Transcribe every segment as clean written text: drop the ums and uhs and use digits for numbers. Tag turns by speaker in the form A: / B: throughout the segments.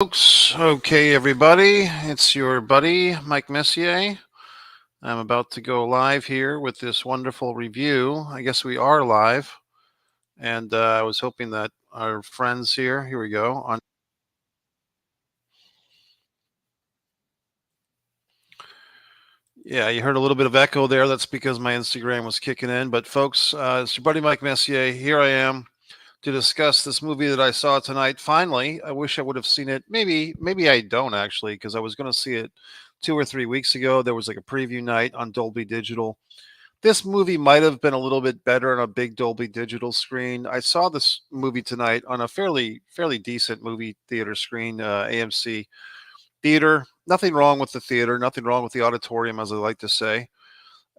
A: Folks, okay, everybody, it's your buddy Mike Messier. I'm about to go live here with this wonderful review. I guess we are live, and I was hoping that our friends here we go. Yeah, you heard a little bit of echo there. That's because my Instagram was kicking in. But folks, it's your buddy Mike Messier. Here I am to discuss this movie that I saw tonight. Finally, I wish I would have seen it. Maybe I don't actually, because I was going to see it 2 or 3 weeks ago. There was like a preview night on Dolby Digital. This movie might have been a little bit better on a big Dolby Digital screen. I saw this movie tonight on a fairly decent movie theater screen, AMC theater. Nothing wrong with the theater. Nothing wrong with the auditorium, as I like to say.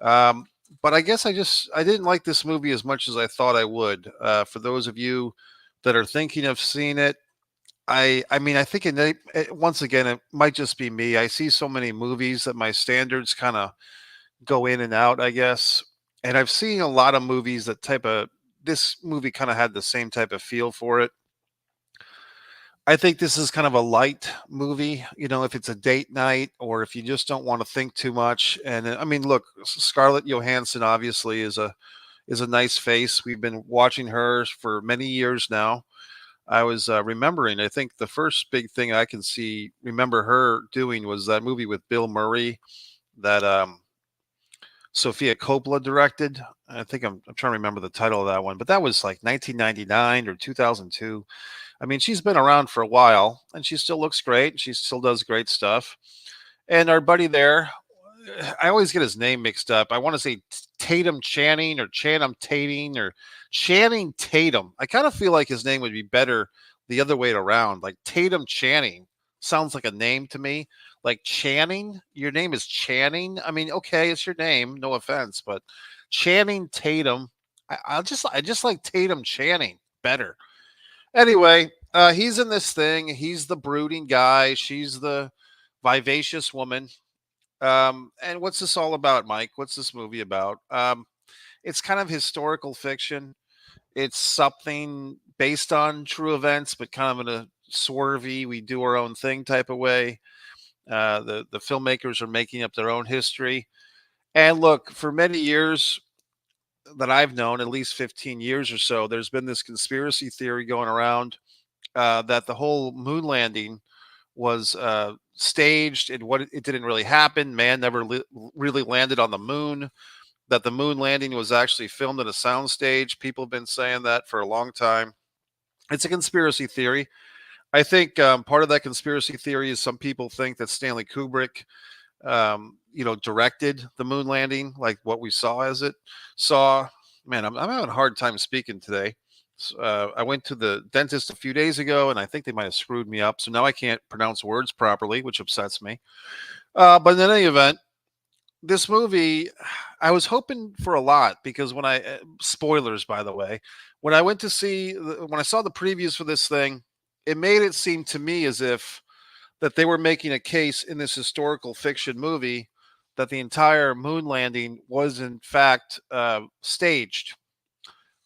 A: Um, but I guess I didn't like this movie as much as I thought I would. For those of you that are thinking of seeing it, I mean I think once again it might just be me. I see so many movies that my standards kind of go in and out, I guess. And I've seen a lot of movies that type of this movie kind of had the same type of feel for it. I think this is kind of a light movie, if it's a date night or if you just don't want to think too much. And I mean, look, Scarlett Johansson obviously is a nice face. We've been watching her for many years now. I was remembering, I think the first big thing I can remember her doing was that movie with Bill Murray that Sophia Coppola directed. I think I'm trying to remember the title of that one, but that was like 1999 or 2002. I mean, she's been around for a while and she still looks great. She still does great stuff. And our buddy there, I always get his name mixed up. I want to say Tatum Channing or Channing Tating or Channing Tatum. I kind of feel like his name would be better the other way around. Like Tatum Channing sounds like a name to me. Like Channing, your name is Channing. I mean, okay, it's your name, no offense, but Channing Tatum. I just like Tatum Channing better. Anyway, he's in this thing. He's the brooding guy. She's the vivacious woman. And what's this all about, Mike? What's this movie about? It's kind of historical fiction. It's something based on true events, but kind of in a swervy, we do our own thing type of way. The filmmakers are making up their own history. And look, for many years that I've known, at least 15 years or so, there's been this conspiracy theory going around that the whole moon landing was staged and it didn't really happen. Man never really landed on the moon. That the moon landing was actually filmed at a soundstage. People have been saying that for a long time. It's a conspiracy theory. I think part of that conspiracy theory is some people think that Stanley Kubrick, directed the moon landing, like what we saw as it saw. Man, I'm having a hard time speaking today. I went to the dentist a few days ago, and I think they might have screwed me up. So now I can't pronounce words properly, which upsets me. But in any event, this movie, I was hoping for a lot because spoilers, by the way, when I saw the previews for this thing, it made it seem to me as if that they were making a case in this historical fiction movie that the entire moon landing was in fact staged.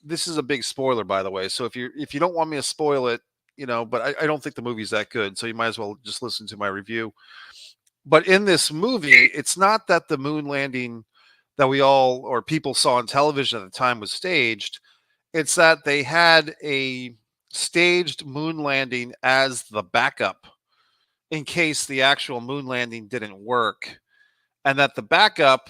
A: This is a big spoiler, by the way. So if you don't want me to spoil it, but I don't think the movie's that good, so you might as well just listen to my review. But in this movie, it's not that the moon landing that we all or people saw on television at the time was staged. It's that they had a staged moon landing as the backup in case the actual moon landing didn't work, and that the backup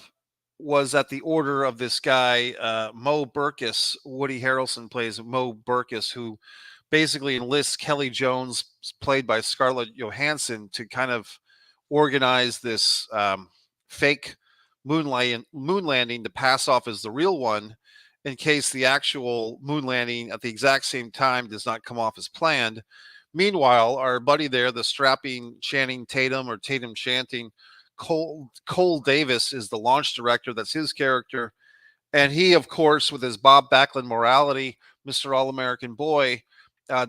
A: was at the order of this guy, Mo Burkus. Woody Harrelson plays Mo Burkus, who basically enlists Kelly Jones, played by Scarlett Johansson, to kind of organize this fake moon landing to pass off as the real one in case the actual moon landing at the exact same time does not come off as planned. Meanwhile, our buddy there, the strapping Channing Tatum or Tatum Chanting, Cole Davis is the launch director. That's his character. And he, of course, with his Bob Backlund morality, Mr. All American Boy,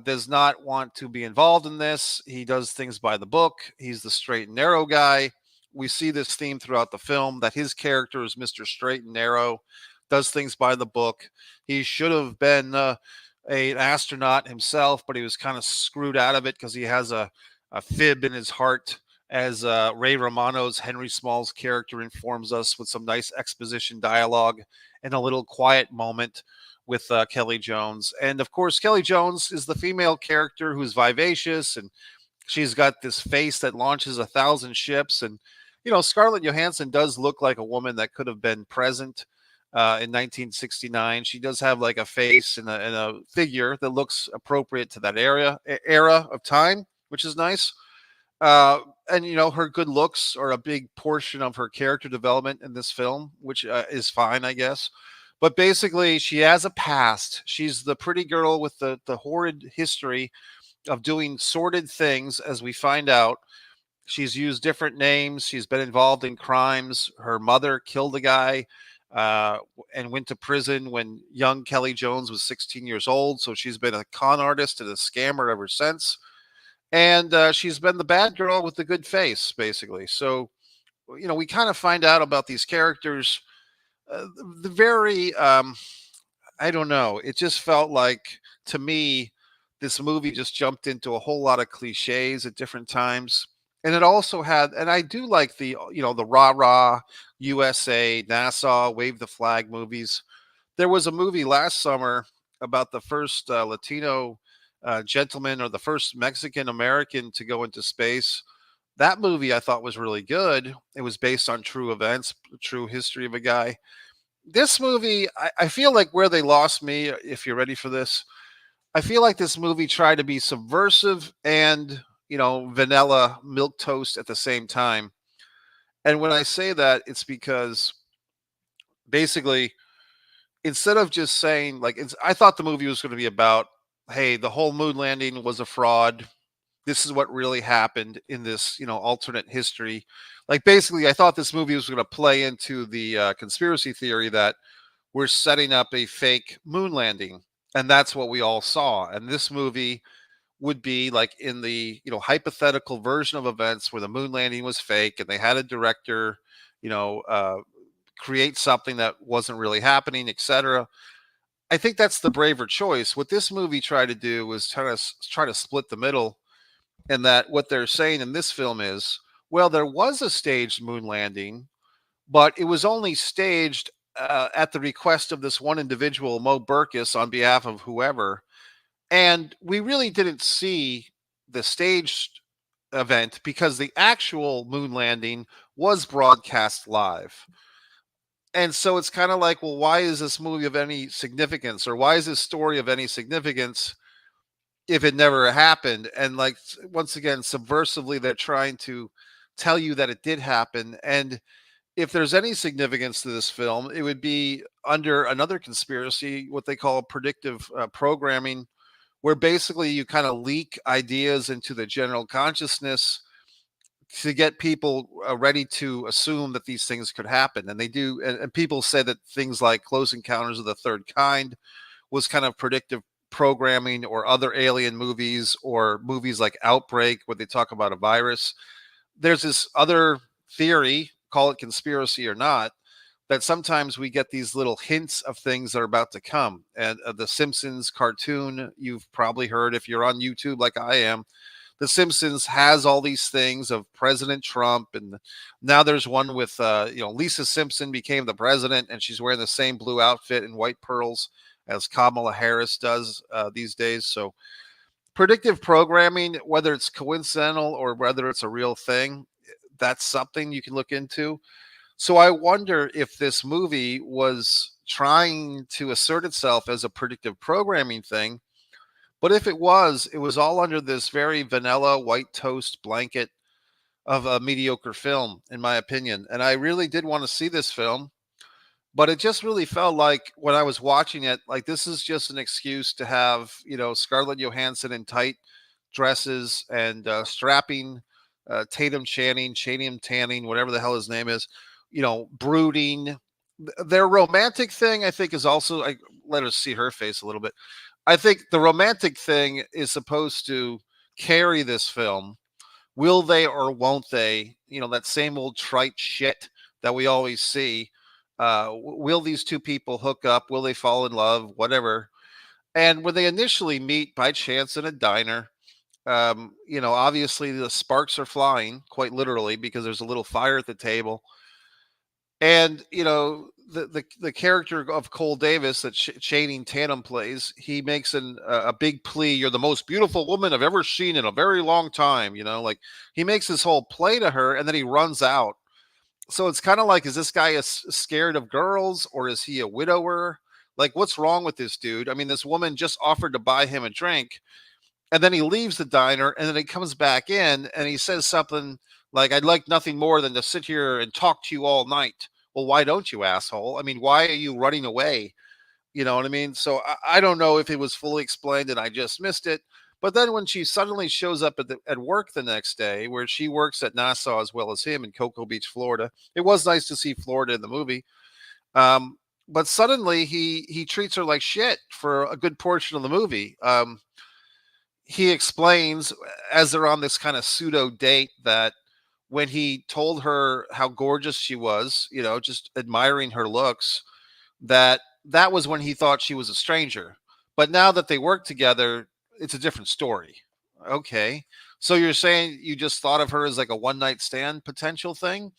A: does not want to be involved in this. He does things by the book. He's the straight and narrow guy. We see this theme throughout the film that his character is Mr. Straight and Narrow, does things by the book. He should have been an astronaut himself, but he was kind of screwed out of it because he has a fib in his heart, as Ray Romano's Henry Small's character informs us with some nice exposition dialogue and a little quiet moment with Kelly Jones. And of course, Kelly Jones is the female character who's vivacious, and she's got this face that launches 1,000 ships. And, Scarlett Johansson does look like a woman that could have been present in 1969. She does have like a face and a figure that looks appropriate to that era of time, which is nice. Uh, and her good looks are a big portion of her character development in this film, which is fine, I guess. But basically, she has a past. She's the pretty girl with the horrid history of doing sordid things, as we find out. She's used different names. She's been involved in crimes. Her mother killed a guy uh, and went to prison when young Kelly Jones was 16 years old. So she's been a con artist and a scammer ever since. And she's been the bad girl with the good face, basically. So, we kind of find out about these characters. The very, I don't know. It just felt like, to me, this movie just jumped into a whole lot of cliches at different times. And it also had, and I do like the rah rah USA, Nassau, wave the flag movies. There was a movie last summer about the first Latino gentleman, or the first Mexican American to go into space. That movie I thought was really good. It was based on true events, true history of a guy. This movie, I feel like where they lost me, if you're ready for this, I feel like this movie tried to be subversive and, vanilla milk toast at the same time. And when I say that, it's because basically, instead of just saying, like, I thought the movie was going to be about, hey, the whole moon landing was a fraud. This is what really happened in this, alternate history. Like, basically, I thought this movie was going to play into the conspiracy theory that we're setting up a fake moon landing. And that's what we all saw. And this movie would be like in the, hypothetical version of events where the moon landing was fake and they had a director, you know, uh, create something that wasn't really happening, etc. I think that's the braver choice. What this movie tried to do was try to split the middle, and that what they're saying in this film is, well, there was a staged moon landing, but it was only staged at the request of this one individual, Mo Burkus, on behalf of whoever. And we really didn't see the staged event because the actual moon landing was broadcast live. And so it's kind of like, well, why is this movie of any significance, or why is this story of any significance if it never happened? And like, once again, subversively, they're trying to tell you that it did happen. And if there's any significance to this film, it would be under another conspiracy, what they call predictive programming, where basically you kind of leak ideas into the general consciousness to get people ready to assume that these things could happen. And they do. And people say that things like Close Encounters of the Third Kind was kind of predictive programming, or other alien movies, or movies like Outbreak, where they talk about a virus. There's this other theory, call it conspiracy or not, that sometimes we get these little hints of things that are about to come. And the Simpsons cartoon, you've probably heard if you're on YouTube like I am, the Simpsons has all these things of President Trump, and now there's one with Lisa Simpson became the president, and she's wearing the same blue outfit and white pearls as Kamala Harris does these days. So predictive programming, whether it's coincidental or whether it's a real thing, that's something you can look into. So I wonder if this movie was trying to assert itself as a predictive programming thing. But if it was all under this very vanilla white toast blanket of a mediocre film, in my opinion. And I really did want to see this film, but it just really felt like when I was watching it, like this is just an excuse to have, Scarlett Johansson in tight dresses and strapping Tatum Channing, whatever the hell his name is, brooding. Their romantic thing, I think, is also, I let us see her face a little bit. I think the romantic thing is supposed to carry this film. Will they or won't they? That same old trite shit that we always see. Will these two people hook up? Will they fall in love? Whatever. And when they initially meet by chance in a diner, Obviously the sparks are flying, quite literally, because there's a little fire at the table. And the character of Cole Davis that Channing Tatum plays, he makes a big plea. You're the most beautiful woman I've ever seen in a very long time. Like he makes this whole play to her, and then he runs out. So it's kind of like, is this guy scared of girls, or is he a widower? Like, what's wrong with this dude? I mean, this woman just offered to buy him a drink, and then he leaves the diner, and then he comes back in and he says something like, I'd like nothing more than to sit here and talk to you all night. Well, why don't you, asshole? I mean, why are you running away? You know what I mean? So I don't know if it was fully explained and I just missed it. But then when she suddenly shows up at work the next day, where she works at Nassau as well as him in Cocoa Beach, Florida, it was nice to see Florida in the movie. But suddenly he treats her like shit for a good portion of the movie. He explains, as they're on this kind of pseudo date, that when he told her how gorgeous she was, just admiring her looks, that was when he thought she was a stranger. But now that they work together, it's a different story. Okay. So you're saying you just thought of her as like a one night stand potential thing,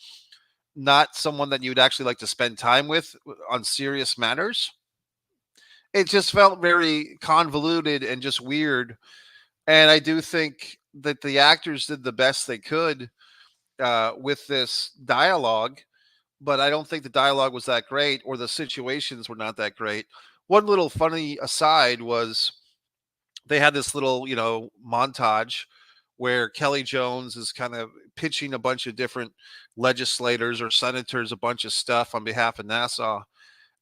A: not someone that you'd actually like to spend time with on serious matters? It just felt very convoluted and just weird. And I do think that the actors did the best they could with this dialogue, but I don't think the dialogue was that great, or the situations were not that great. One little funny aside was they had this little, montage where Kelly Jones is kind of pitching a bunch of different legislators or senators a bunch of stuff on behalf of Nassau.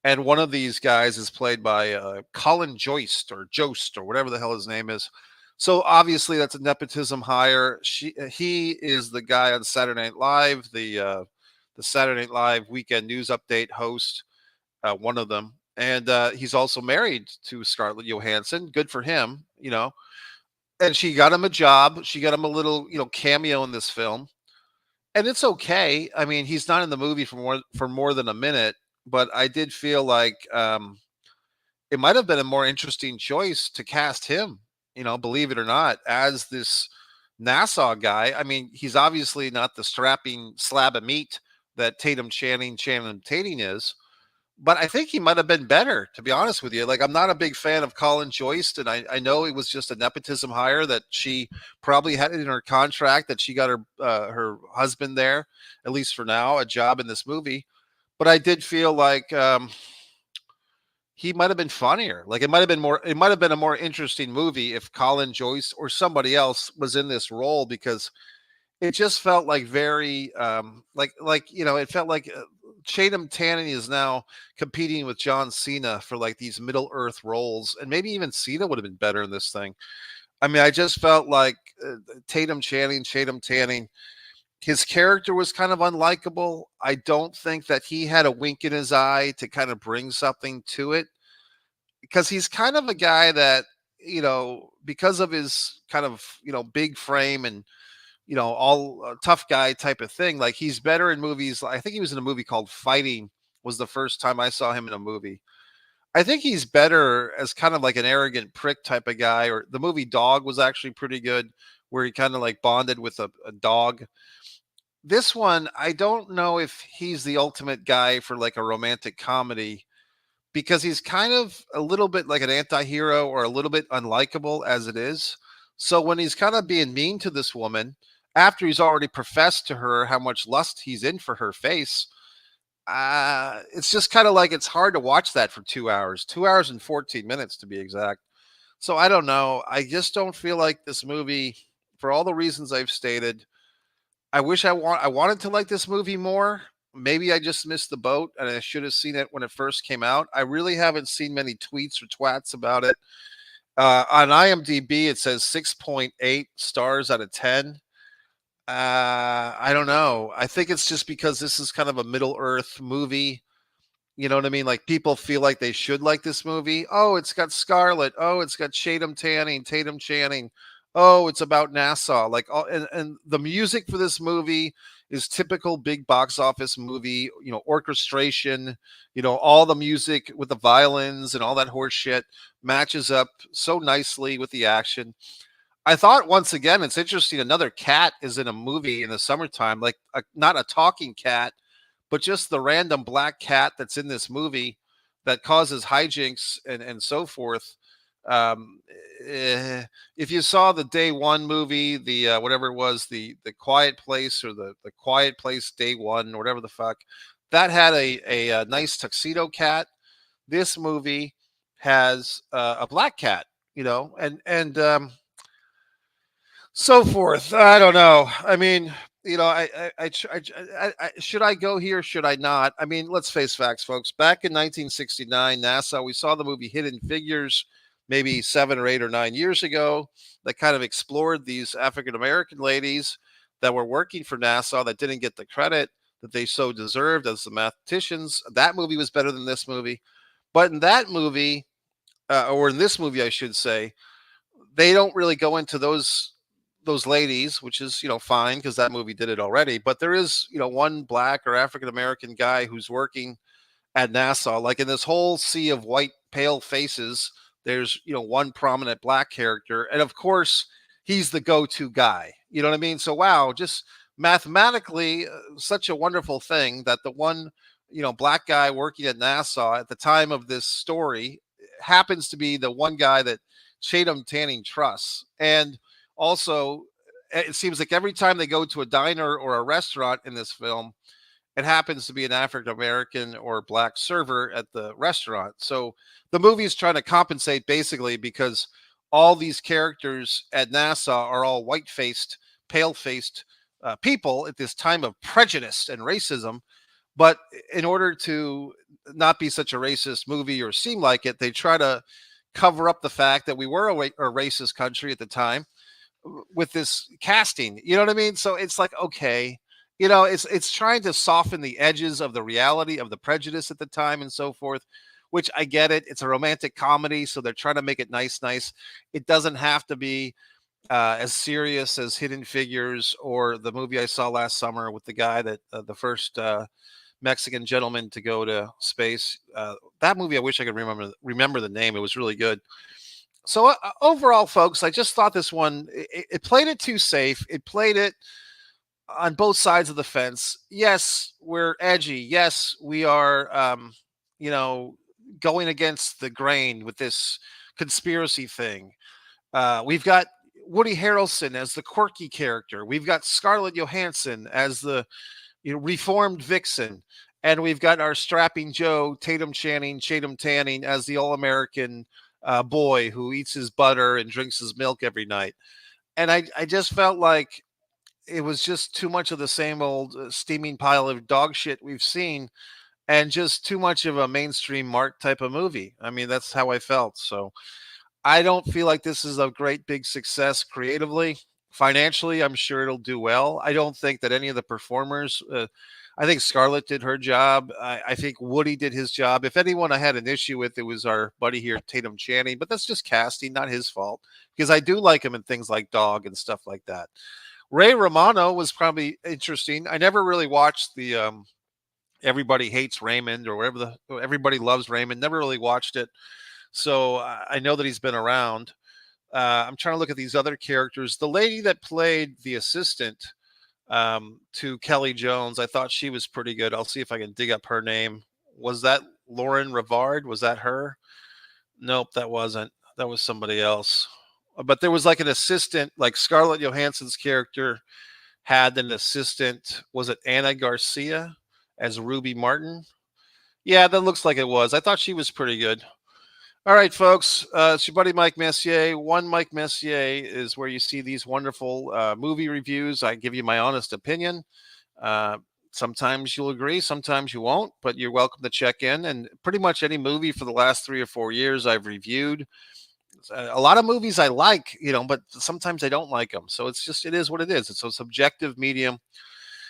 A: And one of these guys is played by Colin Jost or Jost or whatever the hell his name is. So obviously that's a nepotism hire. He is the guy on Saturday Night Live, the Saturday Night Live weekend news update host, one of them. And he's also married to Scarlett Johansson. Good for him, And she got him a job. She got him a little, cameo in this film, and it's okay. I mean, he's not in the movie for more than a minute, but I did feel like it might have been a more interesting choice to cast him, believe it or not, as this Nassau guy. I mean, he's obviously not the strapping slab of meat that Channing Tatum is, but I think he might have been better, to be honest with you. Like, I'm not a big fan of Colin Jost, and I know it was just a nepotism hire that she probably had it in her contract that she got her husband there, at least for now, a job in this movie. But I did feel like he might have been funnier. Like, it might have been a more interesting movie if Colin Jost or somebody else was in this role, because it just felt like very it felt like Tatum Tanning is now competing with John Cena for like these Middle Earth roles, and maybe even Cena would have been better in this thing. I mean, I just felt like Tatum Tanning, his character was kind of unlikable. I don't think that he had a wink in his eye to kind of bring something to it, because he's kind of a guy that, because of his kind of, big frame and, all tough guy type of thing. Like, he's better in movies. I think he was in a movie called Fighting, was the first time I saw him in a movie. I think he's better as kind of like an arrogant prick type of guy. Or the movie Dog was actually pretty good, where he kind of like bonded with a dog. This one, I don't know if he's the ultimate guy for like a romantic comedy, because he's kind of a little bit like an anti-hero, or a little bit unlikable as it is. So when he's kind of being mean to this woman after he's already professed to her how much lust he's in for her face, it's just kind of like, it's hard to watch that for 2 hours, 2 hours and 14 minutes to be exact. So I don't know. I just don't feel like this movie, for all the reasons I've stated. I wanted to like this movie more. Maybe I just missed the boat and I should have seen it when it first came out. I really haven't seen many tweets or twats about it. On IMDb, it says 6.8 stars out of 10. I don't know. I think it's just because this is kind of a Middle Earth movie. You know what I mean? Like, people feel like they should like this movie. Oh, it's got Scarlett. Oh, it's got Tatum Channing. Oh, it's about Nassau. Like, and the music for this movie is typical big box office movie, orchestration, all the music with the violins and all that horse shit matches up so nicely with the action. I thought once again, it's interesting. Another cat is in a movie in the summertime, like not a talking cat, but just the random black cat that's in this movie that causes hijinks and so forth. Um, eh, if you saw the Day One movie, the whatever it was, the Quiet Place or the Quiet Place Day One, or whatever the fuck, that had a nice tuxedo cat. This movie has a black cat, and so forth. I don't know. I mean, should I go here? Should I not? I mean, let's face facts, folks. Back in 1969, NASA, we saw the movie Hidden Figures maybe 7 or 8 or 9 years ago that kind of explored these African American ladies that were working for NASA that didn't get the credit that they so deserved as the mathematicians. That movie was better than this movie. But in that movie, or in this movie, I should say, they don't really go into those ladies, which is fine because that movie did it already. But there is one black or African American guy who's working at NASA. Like in this whole sea of white pale faces, there's one prominent black character, and of course he's the go-to guy. You know what I mean? So wow, just mathematically, such a wonderful thing that the one black guy working at NASA at the time of this story happens to be the one guy that Chatham Tanning trusts. And also, it seems like every time they go to a diner or a restaurant in this film, it happens to be an African American or black server at the restaurant. So the movie is trying to compensate basically because all these characters at NASA are all white faced, pale faced people at this time of prejudice and racism. But in order to not be such a racist movie or seem like it, they try to cover up the fact that we were a racist country at the time with this casting. You know what I mean? So it's like, okay, it's trying to soften the edges of the reality of the prejudice at the time and so forth, which I get it. It's a romantic comedy, so they're trying to make it nice. It doesn't have to be as serious as Hidden Figures or the movie I saw last summer with the guy that the first Mexican gentleman to go to space. That movie, I wish I could remember the name. It was really good. So overall, folks, I just thought this one it played it too safe. It played it on both sides of the fence. Yes, we're edgy. Yes, we are, you know, going against the grain with this conspiracy thing. We've got Woody Harrelson as the quirky character. We've got Scarlett Johansson as the reformed vixen, and we've got our strapping Joe Tatum Tanning as the all-American boy who eats his butter and drinks his milk every night. And I just felt like it was just too much of the same old steaming pile of dog shit we've seen, and just too much of a mainstream Mark type of movie. I mean, that's how I felt. So I don't feel like this is a great big success creatively. Financially, I'm sure it'll do well. I don't think that any of the performers, I think Scarlett did her job. I think Woody did his job. If anyone I had an issue with, it was our buddy here, Tatum Channing, but that's just casting, not his fault, because I do like him in things like Dog and stuff like that. Ray Romano was probably interesting. I never really watched the Everybody Hates Raymond or whatever the Everybody Loves Raymond. Never really watched it. So I know that he's been around. I'm trying to look at these other characters. The lady that played the assistant to Kelly Jones, I thought she was pretty good. I'll see if I can dig up her name. Was that Lauren Rivard? Was that her? Nope, that wasn't. That was somebody else. But there was like an assistant, like Scarlett Johansson's character had an assistant. Was it Anna Garcia as Ruby Martin? Yeah, that looks like it was. I thought she was pretty good. All right, folks. It's your buddy Mike Messier. One Mike Messier is where you see these wonderful movie reviews. I give you my honest opinion. Sometimes you'll agree, sometimes you won't, but you're welcome to check in. And pretty much any movie for the last 3 or 4 years I've reviewed. A lot of movies I like, but sometimes I don't like them. So it is what it is. It's a subjective medium.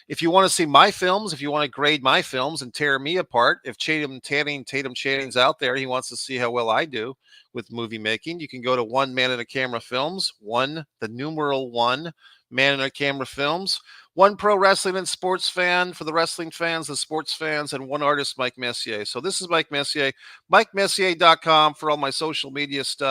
A: If you want to see my films, if you want to grade my films and tear me apart, if Tatum Channing's out there, he wants to see how well I do with movie making, you can go to One Man in a Camera Films, the numeral 1 Man in a Camera Films, one pro wrestling and sports fan for the wrestling fans, the sports fans, and one artist, Mike Messier. So this is Mike Messier, MikeMessier.com for all my social media stuff.